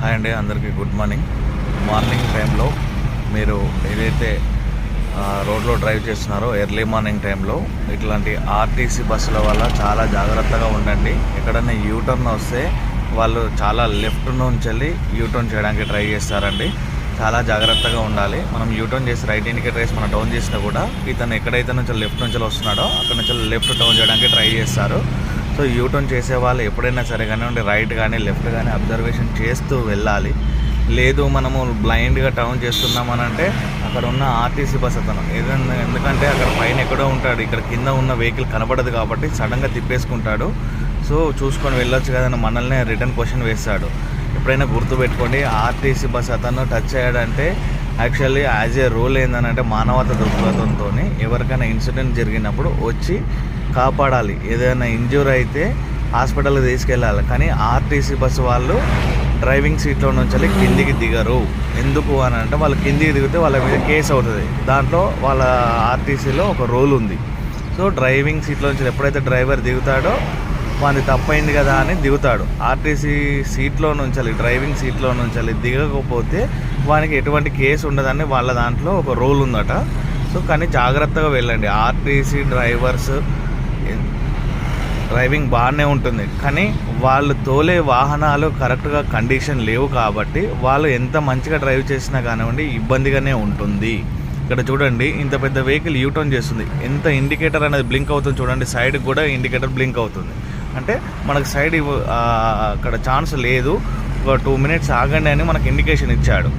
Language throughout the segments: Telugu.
హాయ్ అండి, అందరికీ గుడ్ మార్నింగ్. మార్నింగ్ టైంలో మీరు ఏదైతే రోడ్లో డ్రైవ్ చేస్తున్నారో ఎర్లీ మార్నింగ్ టైంలో ఇట్లాంటి ఆర్టీసీ బస్సుల వల్ల చాలా జాగ్రత్తగా ఉండండి. ఎక్కడైనా యూటర్న్ వస్తే వాళ్ళు చాలా లెఫ్ట్ నుంచి వెళ్ళి యూటర్న్ చేయడానికి ట్రై చేస్తారండి. చాలా జాగ్రత్తగా ఉండాలి. మనం యూటర్న్ చేసి రైట్ ఇండికేటర్ వేసి మనం టర్న్ చేసినా కూడా ఇతను ఎక్కడైతే నుంచి లెఫ్ట్ నుంచి వస్తున్నాడో అక్కడ నుంచి లెఫ్ట్ టర్న్ చేయడానికి ట్రై చేస్తారు. సో యూటర్న్ చేసే వాళ్ళు ఎప్పుడైనా సరే కానివ్వండి, రైట్ కానీ లెఫ్ట్ కానీ అబ్జర్వేషన్ చేస్తూ వెళ్ళాలి. లేదు మనము బ్లైండ్గా టర్న్ చేస్తున్నామని అంటే అక్కడ ఉన్న ఆర్టీసీ బస్ అతను ఎందుకంటే అక్కడ పైన ఎక్కడో ఉంటాడు, ఇక్కడ కింద ఉన్న వెహికల్ కనబడదు కాబట్టి సడన్గా తిప్పేసుకుంటాడు. సో చూసుకొని వెళ్ళొచ్చు కదని మనల్ని రిటర్న్ క్వశ్చన్ వేస్తాడు. ఎప్పుడైనా గుర్తుపెట్టుకోండి, ఆర్టీసీ బస్ అతను టచ్ అయ్యాడంటే యాక్చువల్లీ యాజ్ ఏ రూల్ ఏంటంటే మానవతా దృక్పథంతో ఎవరికైనా ఇన్సిడెంట్ జరిగినప్పుడు వచ్చి కాపాడాలి. ఏదైనా ఇంజ్యూర్ అయితే హాస్పిటల్కి తీసుకెళ్ళాలి. కానీ ఆర్టీసీ బస్సు వాళ్ళు డ్రైవింగ్ సీట్లో నుంచి కిందికి దిగరు. ఎందుకు అని అంటే వాళ్ళు కిందికి దిగితే వాళ్ళ మీద కేసు అవుతుంది. దాంట్లో వాళ్ళ ఆర్టీసీలో ఒక రూల్ ఉంది. సో డ్రైవింగ్ సీట్లో నుంచి ఎప్పుడైతే డ్రైవర్ దిగుతాడో వాడిని తప్పైంది కదా అని దిగుతాడు. ఆర్టీసీ సీట్లో నుంచి డ్రైవింగ్ సీట్లో నుంచి దిగకపోతే వానికి ఎటువంటి కేసు ఉండదని వాళ్ళ దాంట్లో ఒక రూల్ ఉందట. సో కానీ జాగ్రత్తగా వెళ్ళండి. ఆర్టీసీ డ్రైవర్స్ డ్రైవింగ్ బాగానే ఉంటుంది, కానీ వాళ్ళు తోలే వాహనాలు కరెక్ట్గా కండిషన్ లేవు కాబట్టి వాళ్ళు ఎంత మంచిగా డ్రైవ్ చేసినా కానివ్వండి ఇబ్బందిగానే ఉంటుంది. ఇక్కడ చూడండి, ఇంత పెద్ద వెహికల్ యూటర్న్ చేస్తుంది, ఎంత ఇండికేటర్ అనేది బ్లింక్ అవుతుంది చూడండి. సైడ్కి కూడా ఇండికేటర్ బ్లింక్ అవుతుంది. అంటే మనకు సైడ్ అక్కడ ఛాన్స్ లేదు, ఒక 2 minutes ఆగండి అని మనకు ఇండికేషన్ ఇచ్చాడు.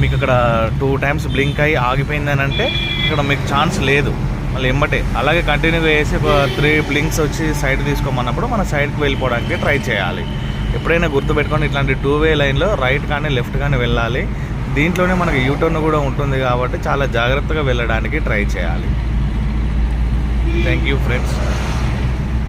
మీకు అక్కడ 2 times బ్లింక్ అయ్యి ఆగిపోయిందని అంటే ఇక్కడ మీకు ఛాన్స్ లేదు. మళ్ళీ ఎమ్మటే అలాగే కంటిన్యూగా వేసి ఒక 3 blinks వచ్చి సైడ్ తీసుకోమన్నప్పుడు మన సైడ్కి వెళ్ళిపోవడానికి ట్రై చేయాలి. ఎప్పుడైనా గుర్తుపెట్టుకొని ఇట్లాంటి 2-way లైన్లో రైట్ కానీ లెఫ్ట్ కానీ వెళ్ళాలి. దీంట్లోనే మనకి యూటర్న్ కూడా ఉంటుంది కాబట్టి చాలా జాగ్రత్తగా వెళ్ళడానికి ట్రై చేయాలి. Thank you friends.